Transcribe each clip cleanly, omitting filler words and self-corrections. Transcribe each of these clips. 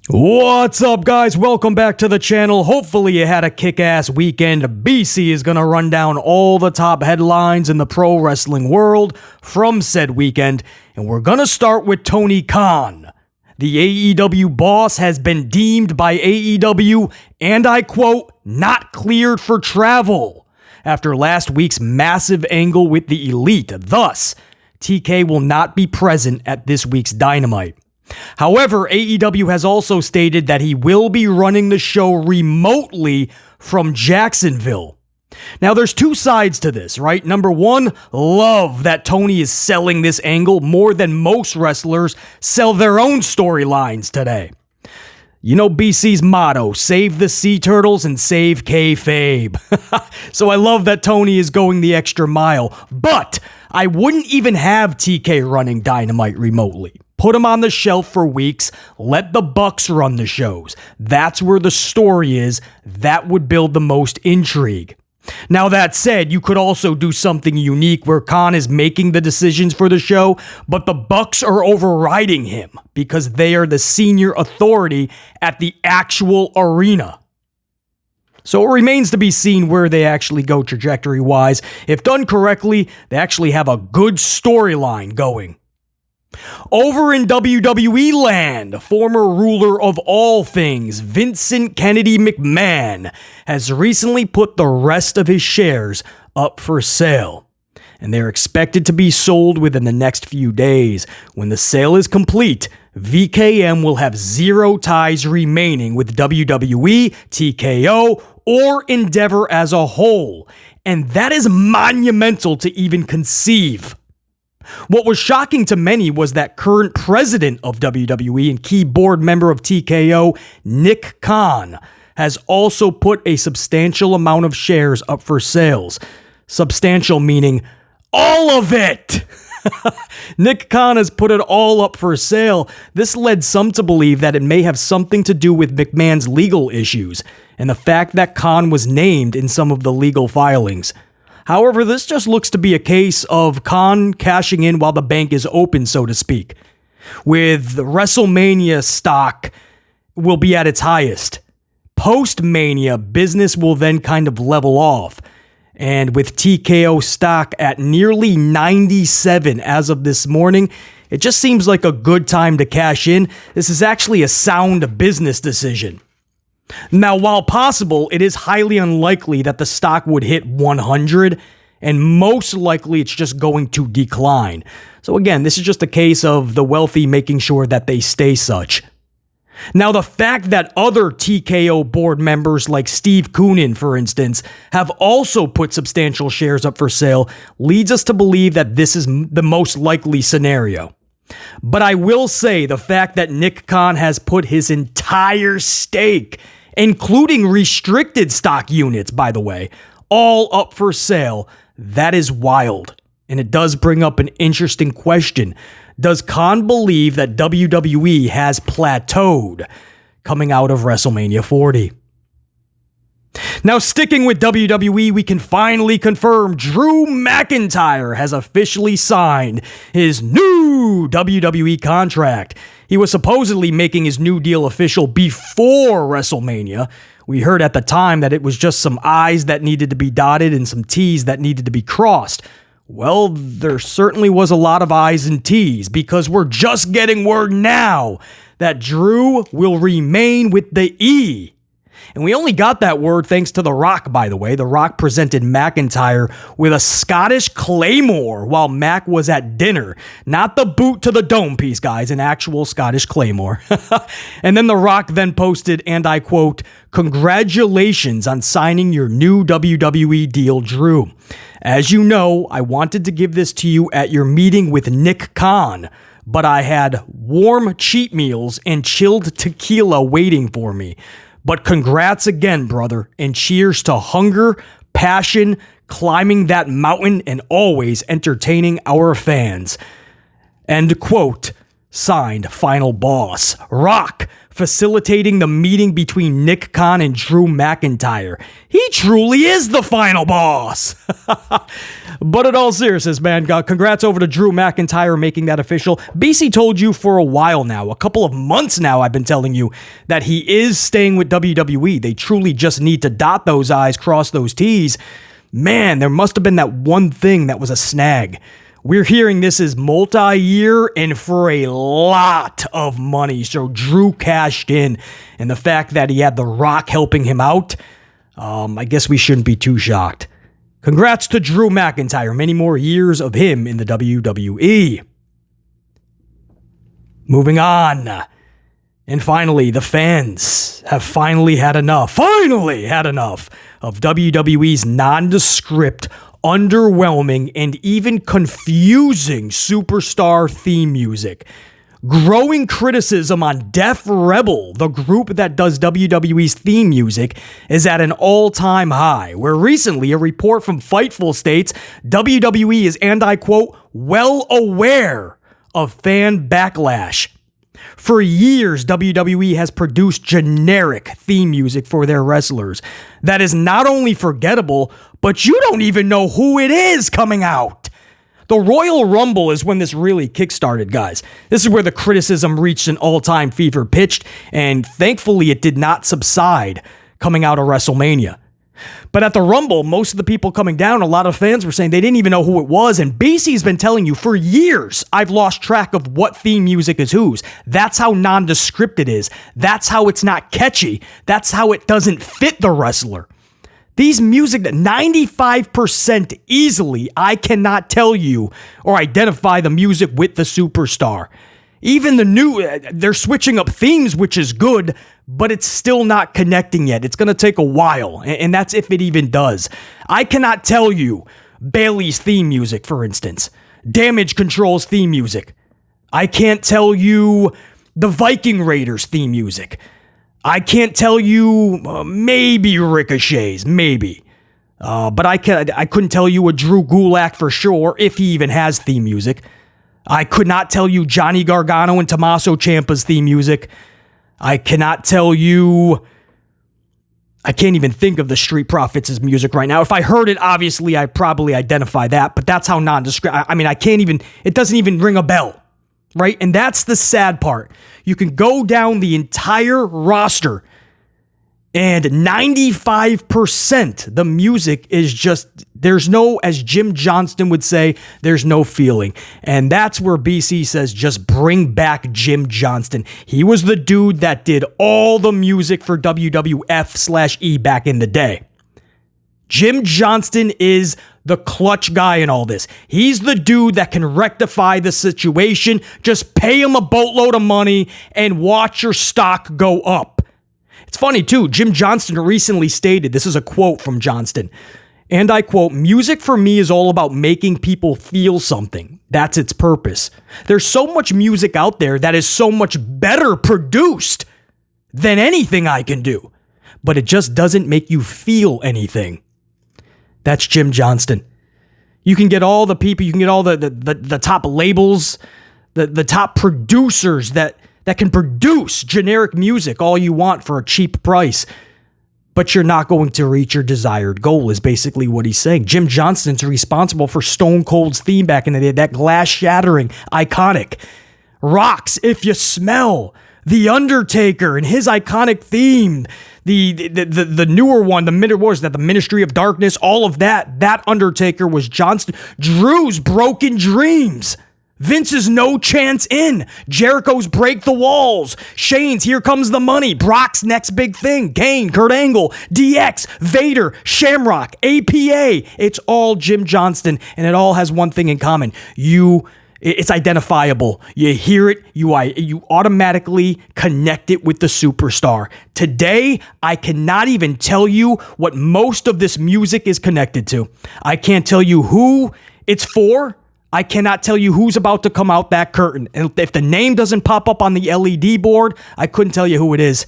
What's up, guys? Welcome back to the channel. Hopefully you had a kick-ass weekend. BC is going to run down all the top headlines in the pro wrestling world from said weekend, and we're going to start with Tony Khan. The AEW Boss has been deemed by AEW, and I quote, not cleared for travel after last week's massive angle with the Elite. Thus, TK will not be present at this week's Dynamite. However, AEW has also stated that he will be running the show remotely from Jacksonville. Now, there's two sides to this, right? Number one, love that Tony is selling this angle more than most wrestlers sell their own storylines today. You know BC's motto, save the sea turtles and save kayfabe. So I love that Tony is going the extra mile, but I wouldn't even have TK running Dynamite remotely. Put him on the shelf for weeks, let the Bucks run the shows. That's where the story is. That would build the most intrigue. Now that said, you could also do something unique where Khan is making the decisions for the show, but the Bucks are overriding him because they are the senior authority at the actual arena. So it remains to be seen where they actually go trajectory-wise. If done correctly, they actually have a good storyline going. Over in WWE land, former ruler of all things, Vincent Kennedy McMahon, has recently put the rest of his shares up for sale. And they're expected to be sold within the next few days. When the sale is complete, VKM will have zero ties remaining with WWE, TKO, or Endeavor as a whole. And that is monumental to even conceive. What was shocking to many was that current president of WWE and key board member of TKO, Nick Khan, has also put a substantial amount of shares up for sales. Substantial meaning all of it. Nick Khan has put it all up for sale. This led some to believe that it may have something to do with McMahon's legal issues and the fact that Khan was named in some of the legal filings. However, this just looks to be a case of Khan cashing in while the bank is open, so to speak. With WrestleMania stock will be at its highest. Post-Mania, business will then kind of level off. And with TKO stock at nearly 97 as of this morning, it just seems like a good time to cash in. This is actually a sound business decision. Now, while possible, it is highly unlikely that the stock would hit 100, and most likely it's just going to decline. So again, this is just a case of the wealthy making sure that they stay such. Now, the fact that other TKO board members like Steve Koonin, for instance, have also put substantial shares up for sale leads us to believe that this is the most likely scenario. But I will say the fact that Nick Khan has put his entire stake, including restricted stock units, by the way, all up for sale, that is wild. And it does bring up an interesting question. Does Khan believe that WWE has plateaued coming out of WrestleMania 40? Now, sticking with WWE, we can finally confirm Drew McIntyre has officially signed his new WWE contract. He was supposedly making his new deal official before WrestleMania. We heard at the time that it was just some I's that needed to be dotted and some T's that needed to be crossed. Well, there certainly was a lot of I's and T's because we're just getting word now that Drew will remain with the E. And we only got that word thanks to The Rock, by the way. The Rock presented McIntyre with a Scottish Claymore while Mac was at dinner. Not the boot to the dome piece, guys, an actual Scottish Claymore. And then The Rock then posted, and I quote, "Congratulations on signing your new WWE deal, Drew. As you know, I wanted to give this to you at your meeting with Nick Khan, but I had warm cheat meals and chilled tequila waiting for me. But congrats again, brother, and cheers to hunger, passion, climbing that mountain, and always entertaining our fans." End quote. signed final boss. Rock facilitating the meeting between Nick Khan and Drew McIntyre. He truly is the final boss. But in all seriousness, man, congrats over to Drew McIntyre making that official. BC told you for a while now, a couple of months now, I've been telling you that he is staying with WWE. They truly just need to dot those I's, cross those T's. Man, there must have been that one thing that was a snag. We're hearing this is multi-year and for a lot of money. So Drew cashed in. And the fact that he had The Rock helping him out, I guess we shouldn't be too shocked. Congrats to Drew McIntyre. Many more years of him in the WWE. Moving on. And finally, the fans have finally had enough of WWE's nondescript, underwhelming, and even confusing superstar theme music. Growing criticism on Def Rebel, the group that does WWE's theme music, is at an all-time high, where recently a report from Fightful states WWE is, and I quote, well aware of fan backlash. For years, WWE has produced generic theme music for their wrestlers that is not only forgettable, but you don't even know who it is coming out. The Royal Rumble is when this really kickstarted, guys. This is where the criticism reached an all-time fever pitch, and thankfully it did not subside coming out of WrestleMania. But at the Rumble, most of the people coming down, a lot of fans were saying they didn't even know who it was, and BC's been telling you for years, I've lost track of what theme music is whose. That's how nondescript it is. That's how it's not catchy. That's how it doesn't fit the wrestler. These music, 95% easily, I cannot tell you or identify the music with the superstar. Even the new, they're switching up themes, which is good, but it's still not connecting yet. It's going to take a while, and that's if it even does. I cannot tell you Bayley's theme music, for instance. Damage Control's theme music. I can't tell you the Viking Raiders theme music. I can't tell you maybe Ricochet's, maybe. But I couldn't tell you a Drew Gulak for sure, if he even has theme music. I could not tell you Johnny Gargano and Tommaso Ciampa's theme music. I cannot tell you... I can't even think of the Street Profits' music right now. If I heard it, obviously, I'd probably identify that, but that's how nondescript... I mean, I can't even... It doesn't even ring a bell, right? And that's the sad part. You can go down the entire roster, and 95% the music is just, there's no, as Jim Johnston would say, there's no feeling. And that's where BC says, just bring back Jim Johnston. He was the dude that did all the music for WWF/E back in the day. Jim Johnston is the clutch guy in all this. He's the dude that can rectify the situation. Just pay him a boatload of money and watch your stock go up. It's funny, too. Jim Johnston recently stated, this is a quote from Johnston, and I quote, "Music for me is all about making people feel something. That's its purpose. There's so much music out there that is so much better produced than anything I can do, but it just doesn't make you feel anything." That's Jim Johnston. You can get all the people, you can get all the top labels, the top producers that can produce generic music all you want for a cheap price, but you're not going to reach your desired goal, is basically what he's saying. Jim Johnston's responsible for Stone Cold's theme back in the day, that glass-shattering, iconic. Rock's If You Smell, The Undertaker and his iconic theme, the newer one, the Ministry of Darkness, all of that Undertaker was Johnston. Drew's Broken Dreams. Vince's No Chance In, Jericho's Break the Walls, Shane's Here Comes the Money, Brock's Next Big Thing, Kane, Kurt Angle, DX, Vader, Shamrock, APA. It's all Jim Johnston, and it all has one thing in common. It's identifiable. You hear it, you automatically connect it with the superstar. Today, I cannot even tell you what most of this music is connected to. I can't tell you who it's for. I cannot tell you who's about to come out that curtain. And if the name doesn't pop up on the LED board, I couldn't tell you who it is.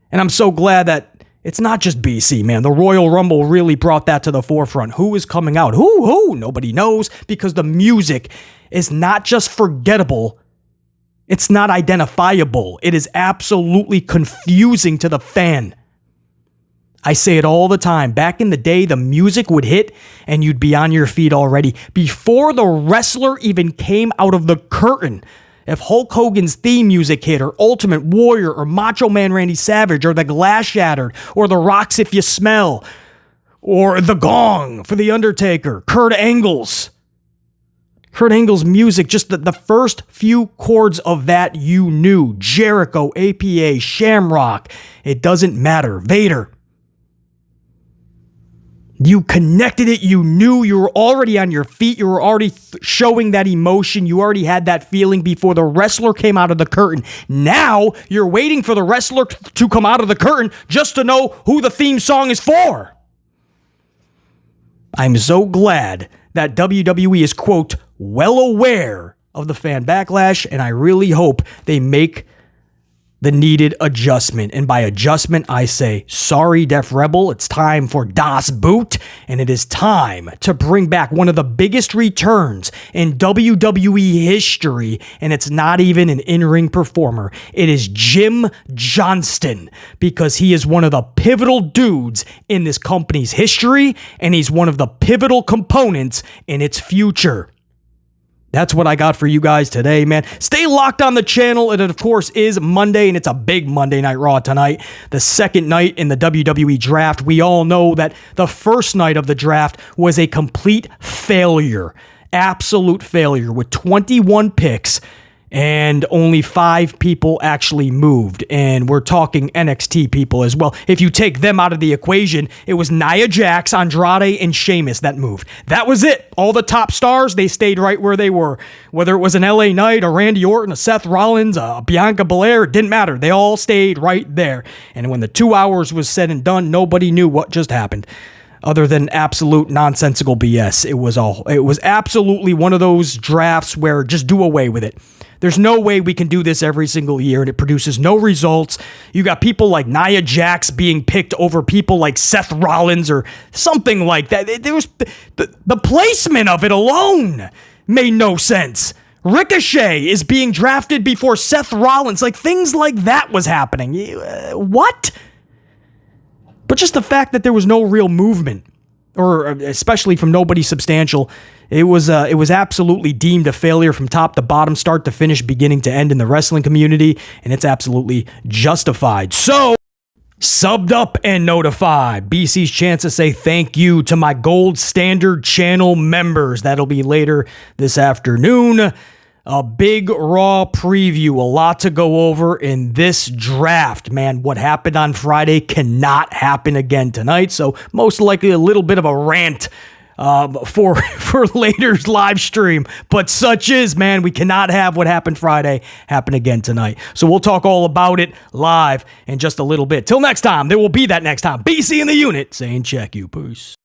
And I'm so glad that it's not just BC, man. The Royal Rumble really brought that to the forefront. Who is coming out? Who? Nobody knows, because the music is not just forgettable. It's not identifiable. It is absolutely confusing to the fan. I say it all the time. Back in the day, the music would hit and you'd be on your feet already. Before the wrestler even came out of the curtain, if Hulk Hogan's theme music hit, or Ultimate Warrior, or Macho Man Randy Savage, or The Glass Shattered, or The Rocks If You Smell, or The Gong for The Undertaker, Kurt Angle's music, just the first few chords of that you knew. Jericho, APA, Shamrock, it doesn't matter. Vader. You connected it, you knew, you were already on your feet, you were already showing that emotion, you already had that feeling before the wrestler came out of the curtain. Now, you're waiting for the wrestler to come out of the curtain just to know who the theme song is for. I'm so glad that WWE is, quote, well aware of the fan backlash, and I really hope they make the needed adjustment. And by adjustment, I say, sorry, Def Rebel, it's time for Das Boot, and it is time to bring back one of the biggest returns in WWE history, and it's not even an in-ring performer. It is Jim Johnston, because he is one of the pivotal dudes in this company's history, and he's one of the pivotal components in its future. That's what I got for you guys today, man. Stay locked on the channel. It, of course, is Monday, and it's a big Monday Night Raw tonight. The second night in the WWE Draft. We all know that the first night of the draft was a complete failure. Absolute failure with 21 picks. And only 5 people actually moved. And we're talking NXT people as well. If you take them out of the equation, it was Nia Jax, Andrade, and Sheamus that moved. That was it. All the top stars, they stayed right where they were. Whether it was an LA Knight, a Randy Orton, a Seth Rollins, a Bianca Belair, it didn't matter. They all stayed right there. And when the 2 hours was said and done, nobody knew what just happened. Other than absolute nonsensical BS. It was absolutely one of those drafts where just do away with it. There's no way we can do this every single year, and it produces no results. You got people like Nia Jax being picked over people like Seth Rollins or something like that. There was the placement of it alone made no sense. Ricochet is being drafted before Seth Rollins. Like, things like that was happening. What? But just the fact that there was no real movement, or especially from nobody substantial, it was absolutely deemed a failure from top to bottom, start to finish, beginning to end in the wrestling community, and it's absolutely justified. So, subbed up and notified. BC's chance to say thank you to my Gold Standard channel members. That'll be later this afternoon. A big Raw preview, a lot to go over in this draft. Man, what happened on Friday cannot happen again tonight, so most likely a little bit of a rant for later's live stream. But such is, man, we cannot have what happened Friday happen again tonight. So we'll talk all about it live in just a little bit. Till next time, there will be that next time. BC in the unit saying check you. Peace.